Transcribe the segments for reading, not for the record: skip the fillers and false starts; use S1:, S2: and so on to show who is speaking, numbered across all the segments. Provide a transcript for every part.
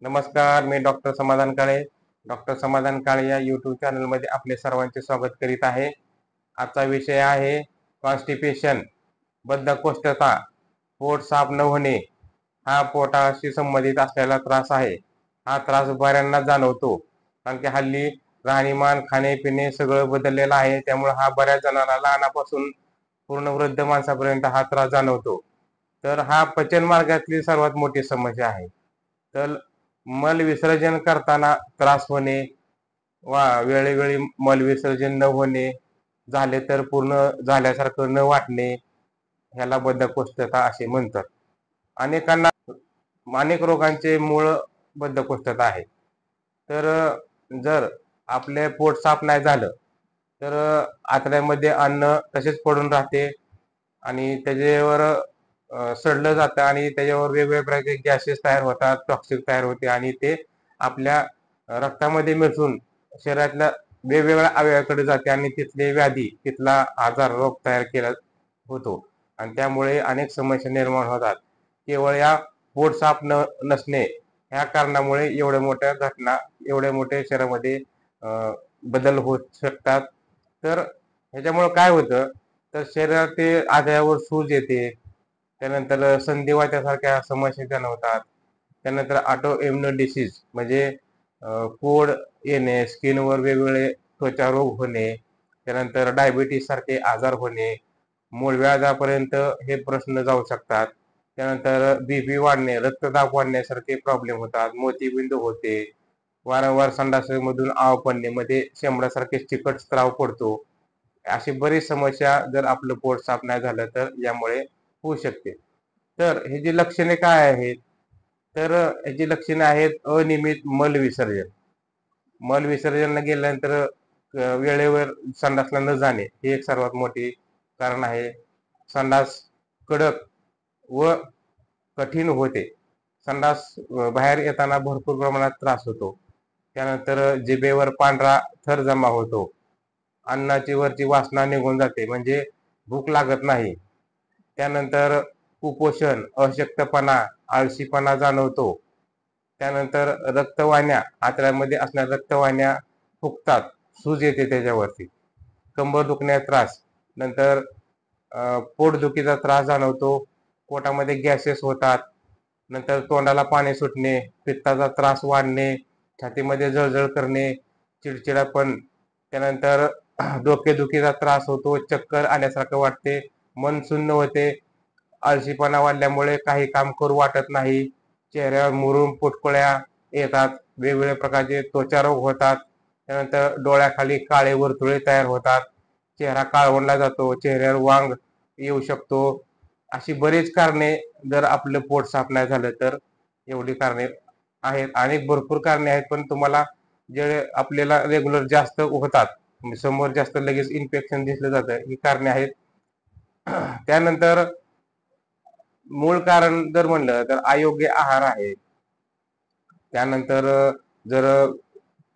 S1: नमस्कार, मी डॉक्टर समाधान काळे. डॉक्टर समाधान काळे या यूट्यूब चॅनलमध्ये आपले सर्वांचे स्वागत करीत आहे. आजचा विषय आहे कॉन्स्टिपेशन, बद्धकोष्ठता, पोट साफ न होणे. हा पोटाशी संबंधित असलेला त्रास आहे. हा त्रास बऱ्यांना जाणवतो, कारण की हल्ली राहणीमान, खाणे-पिणे सगळं बदललेलं आहे. त्यामुळे हा बऱ्याच जणांना लहानापासून पूर्ण वृद्ध माणसापर्यंत हा त्रास जाणवतो. तर हा पचन मार्गातली सर्वात मोठी समस्या आहे. तर मल विसर्जन करताना त्रास होणे वा वेळोवेळी मल विसर्जन न होणे, झाले तर पूर्ण झाल्यासारखं न वाटणे, ह्याला बद्धकोष्ठता असे म्हणतात. अनेकांना अनेक रोगांचे मूळ बद्धकोष्ठता आहे. तर जर आपले पोट साफ नाही झालं तर आतड्यामध्ये अन्न तसेच पडून राहते आणि त्याच्यावर सडलं जातं आणि त्याच्यावर वेगवेगळ्या प्रकारचे गॅसेस तयार होतात, टॉक्सिक तयार होते आणि ते आपल्या रक्तामध्ये मिसळून शरीरातल्या वेगवेगळ्या अवयवाकडे जाते आणि तिथले व्याधी, तिथला आजार, रोग तयार केला होतो आणि त्यामुळे अनेक समस्या निर्माण होतात. केवळ या पोट साफ नसणे ह्या कारणामुळे एवढ्या मोठ्या घटना, एवढ्या मोठ्या शरीरामध्ये बदल होत शकतात. तर ह्याच्यामुळे काय होतं, तर शरीरात ते आतड्यावर सूज येते, त्यानंतर संधिवातासारख्या समस्या जाणवतात. त्यानंतर ऑटो इम्युन डिसीज म्हणजे फोड येणे, स्किनवर वेगवेगळे त्वचा रोग होणे, त्यानंतर डायबिटीस सारखे आजार होणे, मूळव्या आजारापर्यंत हे प्रश्न जाऊ शकतात. त्यानंतर बीपी वाढणे, रक्तदाब वाढण्यासारखे प्रॉब्लेम होतात, मोतीबिंदू होते, वारंवार संडासमधून आव पडणे, मध्ये शेंबडासारखे चिकट स्त्राव पडतो. अशी बरीच समस्या जर आपलं पोट साफ नाही झालं तर यामुळे होऊ शकते. तर हे जी लक्षणे काय आहेत, तर ह्याची लक्षणे आहेत अनियमित मल विसर्जन. मल विसर्जन गेल्यानंतर वेळेवर संडासला न जाणे हे एक सर्वात मोठी कारण आहे. संडास कडक व कठीण होते. संडास बाहेर येताना भरपूर प्रमाणात त्रास होतो. त्यानंतर जिभेवर पांढरा थर जमा होतो. अन्नाची वरची वासना निघून जाते, म्हणजे भूक लागत नाही. त्यानंतर कुपोषण, अशक्तपणा, आळशीपणा जाणवतो. त्यानंतर रक्तवाहिन्या, आतड्यामध्ये असणाऱ्या रक्तवाहिन्या फुगतात, सूज येते त्याच्यावरती. कंबर दुखण्याचा त्रास, नंतर पोटदुखीचा त्रास जाणवतो, पोटामध्ये गॅसेस होतात, नंतर तोंडाला पाणी सुटणे, पित्ताचा त्रास वाढणे, छातीमध्ये जळजळ करणे, चिडचिडापण, त्यानंतर डोकेदुखीचा त्रास होतो, चक्कर आल्यासारखं वाटते, मन सुन्न होते, आळशीपणा वाढल्यामुळे काही काम करू वाटत नाही, चेहऱ्यावर मुरूम, पुटकुळ्या येतात, वेगवेगळ्या प्रकारचे त्वचारोग होतात, त्यानंतर डोळ्याखाली काळे वर्तुळे तयार होतात, चेहरा काळवंडला जातो, चेहऱ्यावर वांग येऊ शकतो. अशी बरीच कारणे जर आपलं पोट साफ नाही झालं तर एवढी कारणे आहेत. आणि भरपूर कारणे आहेत, पण तुम्हाला जे आपल्याला रेग्युलर जास्त होतात, समोर जास्त लगेच इन्फेक्शन दिसलं जातं, ही कारणे आहेत. त्यानंतर मूळ कारण जर म्हणलं तर अयोग्य आहार आहे. त्यानंतर जर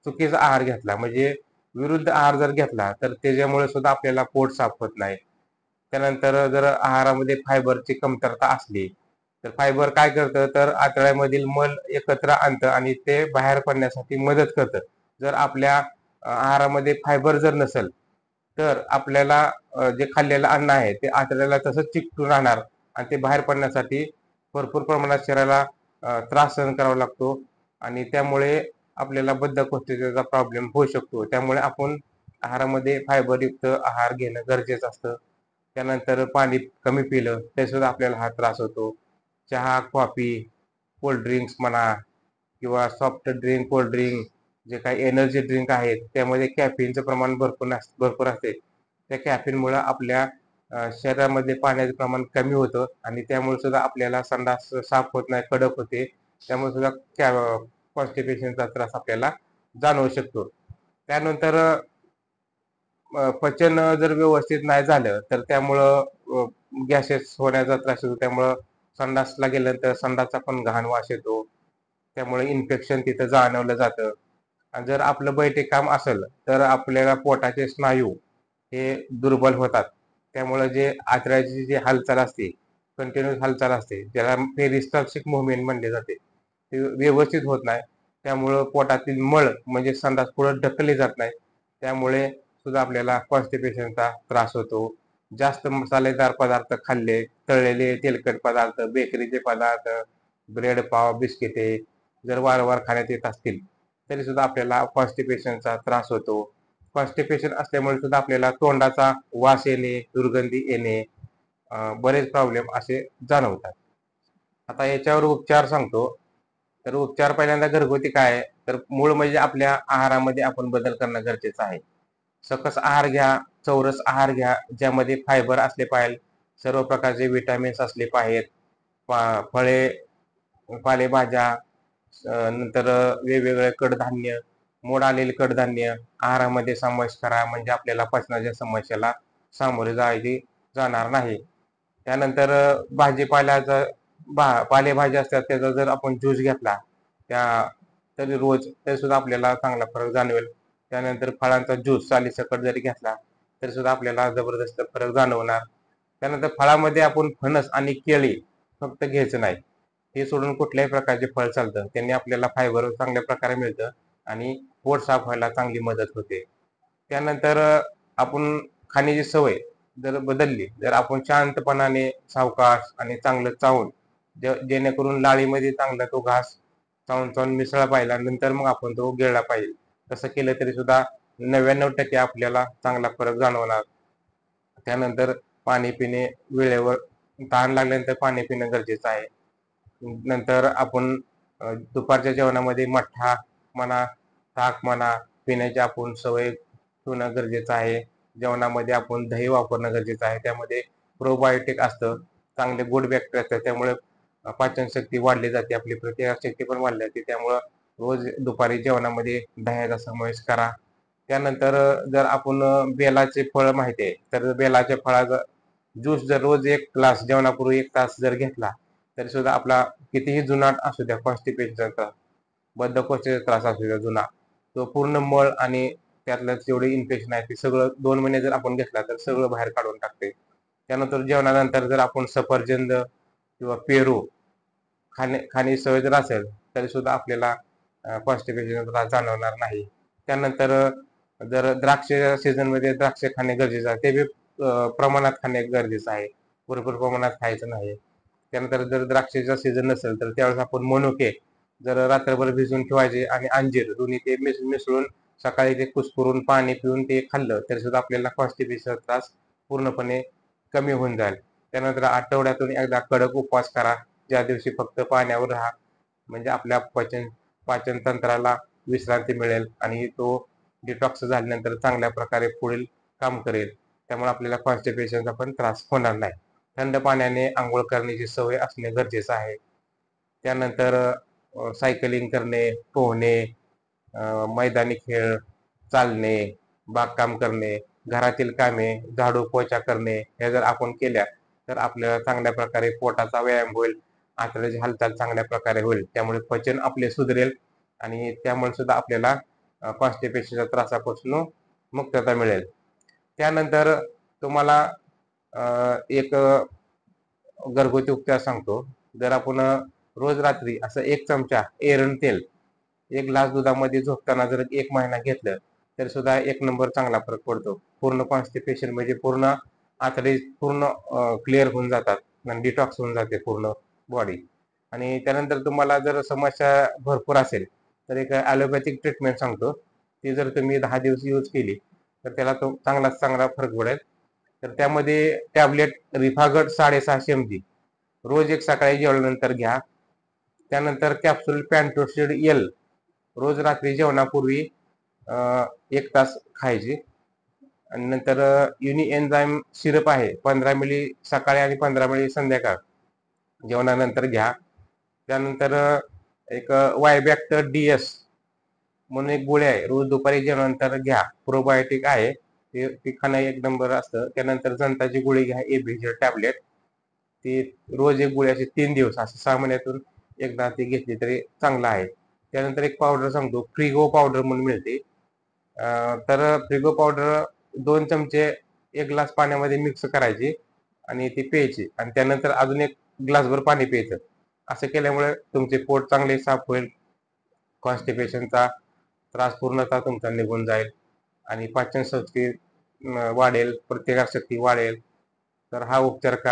S1: चुकीचा आहार घेतला, म्हणजे विरुद्ध आहार जर घेतला तर त्याच्यामुळे सुद्धा आपल्याला पोट साफ होत नाही. त्यानंतर जर आहारामध्ये फायबरची कमतरता असली तर फायबर काय करतं, तर आतड्यामधील मल एकत्र आणतं आणि ते बाहेर पडण्यासाठी मदत करतं. जर आपल्या आहारामध्ये फायबर जर नसेल तर आपल्याला जे खाल्लेलं अन्न आहे ते आतड्याला तसंच चिकटून राहणार आणि ते बाहेर पडण्यासाठी भरपूर प्रमाणात शरीराला त्रास सहन करावा लागतो आणि त्यामुळे आपल्याला बद्धकोष्ठतेचा प्रॉब्लेम होऊ शकतो. त्यामुळे आपण आहारामध्ये फायबरयुक्त आहार घेणं गरजेचं असतं. त्यानंतर पाणी कमी पिलं तरी सुद्धा आपल्याला हा त्रास होतो. चहा, कॉफी, कोल्ड ड्रिंक्स म्हणा किंवा सॉफ्ट ड्रिंक, कोल्ड ड्रिंक, जे काही एनर्जी ड्रिंक आहेत त्यामध्ये कॅफीनचं प्रमाण भरपूर असते. त्या कॅफीनमुळे आपल्या शरीरामध्ये पाण्याचं प्रमाण कमी होतं आणि त्यामुळे सुद्धा आपल्याला संडास साफ होत नाही, कडक होते. त्यामुळे सुद्धा कॉन्स्टिपेशनचा त्रास आपल्याला जाणवू शकतो. त्यानंतर पचन जर व्यवस्थित नाही झालं तर त्यामुळं गॅसेस होण्याचा त्रास होतो. त्यामुळं संडासला गेल्यानंतर संडासचा पण घाण वास येतो. त्यामुळे इन्फेक्शन तिथं जाणवलं जातं. आणि जर आपलं बैठे काम असेल तर आपल्याला पोटाचे स्नायू हे दुर्बल होतात. त्यामुळे जे आतड्याची जी हालचाल असते, कंटिन्यूस हालचाल असते, ज्याला पेरिस्टाल्सिक मुवमेंट म्हणले जाते, ते व्यवस्थित होत नाही, त्यामुळं पोटातील मळ म्हणजे संडास पुढे ढकलली जात नाही, त्यामुळे सुद्धा आपल्याला कॉन्स्टिपेशनचा त्रास होतो. जास्त मसालेदार पदार्थ खाल्ले, तळलेले तेलकट पदार्थ, बेकरीचे पदार्थ, ब्रेड, पाव, बिस्किटे जर वारंवार खाण्यात येत असतील तरी सुद्धा आपल्याला कॉन्स्टिपेशनचा त्रास होतो. कॉन्स्टिपेशन असल्यामुळे सुद्धा आपल्याला तोंडाचा वास येणे, दुर्गंधी येणे, बरेच प्रॉब्लेम असे जाणवतात. आता याच्यावर उपचार सांगतो. तर उपचार पहिल्यांदा घरगुती काय आहे, तर मूळ म्हणजे आपल्या आहारामध्ये आपण बदल करणं गरजेचं आहे. सकस आहार घ्या, चौरस आहार घ्या, ज्यामध्ये फायबर असले पाहिजे, सर्व प्रकारचे विटॅमिन्स असले पाहिजेत, फळे, पालेभाज्या, नंतर वेगवेगळे कडधान्य, मोड आलेले कडधान्य आहारामध्ये समावेश करा, म्हणजे आपल्याला पचनाच्या समस्येला सामोरे जाणार नाही. त्यानंतर भाजीपाल्याचा पालेभाज्या असतात त्याचा जर आपण ज्यूस घेतला त्या तरी रोज तरी सुद्धा आपल्याला चांगला फरक जाणवेल. त्यानंतर फळांचा ज्यूस सालीसकट जरी घेतला तरी सुद्धा आपल्याला जबरदस्त फरक जाणवणार. त्यानंतर फळामध्ये आपण फणस आणि केळी फक्त घ्यायचं नाही, हे सोडून कुठल्याही प्रकारचे फळ चालतं, त्यांनी आपल्याला फायबर चांगल्या प्रकारे मिळतं आणि पोट साफ व्हायला चांगली मदत होते. त्यानंतर आपण खाण्याची सवय जर बदलली, जर आपण शांतपणाने सावकाश आणि चांगलं चावून जेणेकरून लाळीमध्ये चांगला तो घास चावून चावून मिसळला पाहिजे, नंतर मग आपण तो गिळला पाहिजे. तसं केलं तरी सुद्धा 99% आपल्याला चांगला फरक जाणवणार. त्यानंतर पाणी पिणे वेळेवर, तहान लागल्यानंतर पाणी पिणं गरजेचं आहे. नंतर आपण दुपारच्या जेवणामध्ये मठ्ठा म्हणा, ताक म्हणा पिण्याची आपण सवय ठेवणं गरजेचं आहे. जेवणामध्ये आपण दही वापरणं गरजेचं आहे, त्यामध्ये प्रोबायोटिक असतं, चांगले गुड बॅक्टेरिया असतात, त्यामुळे पाचनशक्ती वाढली जाते, आपली प्रतिकारशक्ती पण वाढली जाते. त्यामुळं रोज दुपारी जेवणामध्ये दह्याचा समावेश करा. त्यानंतर जर आपण बेलाचे फळ माहिती आहे तर बेलाच्या फळाचा ज्यूस जर रोज 1 ग्लास जेवणापूर्वी 1 तास जर घेतला तरी सुद्धा आपला कितीही जुनाट असू द्या, कॉन्स्टिपेशनचा त्रास, बद्धकोष्ठाचा त्रास असू द्या जुना, तो पूर्ण मळ आणि त्यातलं जेवढे इन्फेक्शन आहे ते सगळं 2 महिने जर आपण घेतला तर सगळं बाहेर काढून टाकते. त्यानंतर जेवणानंतर जर आपण सफरचंद किंवा पेरू खाण्याची सवय जर असेल तरी सुद्धा आपल्याला कॉन्स्टिपेशनचा त्रास जाणवणार नाही. त्यानंतर जर द्राक्ष सीझनमध्ये द्राक्ष खाणे गरजेचं आहे, ते बी प्रमाणात खाणे गरजेचं आहे, भरपूर प्रमाणात खायचं नाही. त्यानंतर जर द्राक्षाचा सीझन नसेल तर त्यावेळेस आपण मनुके जर रात्रभर भिजवून ठेवायचे आणि अंजीर दोन्ही ते मिसळून सकाळी ते कुस्करून पाणी पिऊन ते खाल्लं तरी सुद्धा आपल्याला कॉन्स्टिपेशनचा त्रास पूर्णपणे कमी होऊन जाईल. त्यानंतर आठवड्यातून एकदा कडक उपवास करा, ज्या दिवशी फक्त पाण्यावर राहा, म्हणजे आपल्या पाचन तंत्राला विश्रांती मिळेल आणि तो डिटॉक्स झाल्यानंतर चांगल्या प्रकारे पुढील काम करेल, त्यामुळे आपल्याला कॉन्स्टिपेशनचा पण त्रास होणार नाही. थंड पाण्याने आंघोळ करण्याची सवय असणे गरजेचं आहे. त्यानंतर सायकलिंग करणे, पोहणे, मैदानी खेळ, चालणे, बागकाम करणे, घरातील कामे, झाडू पोछा करणे हे जर आपण केल्या तर आपल्याला चांगल्या प्रकारे पोटाचा व्यायाम होईल, आतड्याची हालचाल चांगल्या प्रकारे होईल, त्यामुळे पचन आपले सुधरेल आणि त्यामुळे सुद्धा आपल्याला कॉन्स्टिपेशनच्या त्रासापासून मुक्तता मिळेल. त्यानंतर तुम्हाला एक घरगुती उपचार सांगतो. जर आपण रोज रात्री असं 1 चमचा एरण तेल 1 ग्लास दुधामध्ये झोपताना जर 1 महिना घेतलं तरी सुद्धा 1 नंबर चांगला फरक पडतो. पूर्ण कॉन्स्टिपेशन म्हणजे पूर्ण आतडे पूर्ण क्लिअर होऊन जातात आणि डिटॉक्स होऊन जाते पूर्ण बॉडी. आणि त्यानंतर तुम्हाला जर समस्या भरपूर असेल तर एक ॲलोपॅथिक ट्रीटमेंट सांगतो, ती जर तुम्ही 10 दिवस यूज केली तर त्याला तो चांगला फरक पडेल. तर त्यामध्ये टॅबलेट रिफागड 650 mg रोज एक सकाळी जेवल्यानंतर घ्या. त्यानंतर कॅप्सूल पॅन्टोसिड एल रोज रात्री जेवणापूर्वी 1 तास खायची. आणि नंतर युनि एन्झाईम सिरप आहे 15 मिली सकाळी आणि 15 मिली संध्याकाळ जेवणानंतर घ्या. त्यानंतर एक वायबॅक्टर DS म्हणून एक गोळी आहे, रोज दुपारी जेवणानंतर घ्या, प्रोबायोटिक आहे, ते खाणं 1 नंबर असतं. त्यानंतर जंताची गोळी घ्या, ABZ टॅबलेट, ती रोज 1 गोळी अशी 3 दिवस असं 6 महिन्यातून एकदा ती घेतली तरी चांगलं आहे. त्यानंतर एक पावडर सांगतो, फ्रिगो पावडर म्हणून मिळते. तर फ्रिगो पावडर 2 चमचे 1 ग्लास पाण्यामध्ये मिक्स करायची आणि ती प्यायची आणि त्यानंतर अजून 1 ग्लासभर पाणी प्यायचं. असे केल्यामुळे तुमचे पोट चांगले साफ होईल, कॉन्स्टिपेशनचा त्रास पूर्णतः तुमचा निघून जाईल आणि पाचन शक्ती वाढेल, प्रतिकारशक्ती वाढेल. तर हा उपचार करा.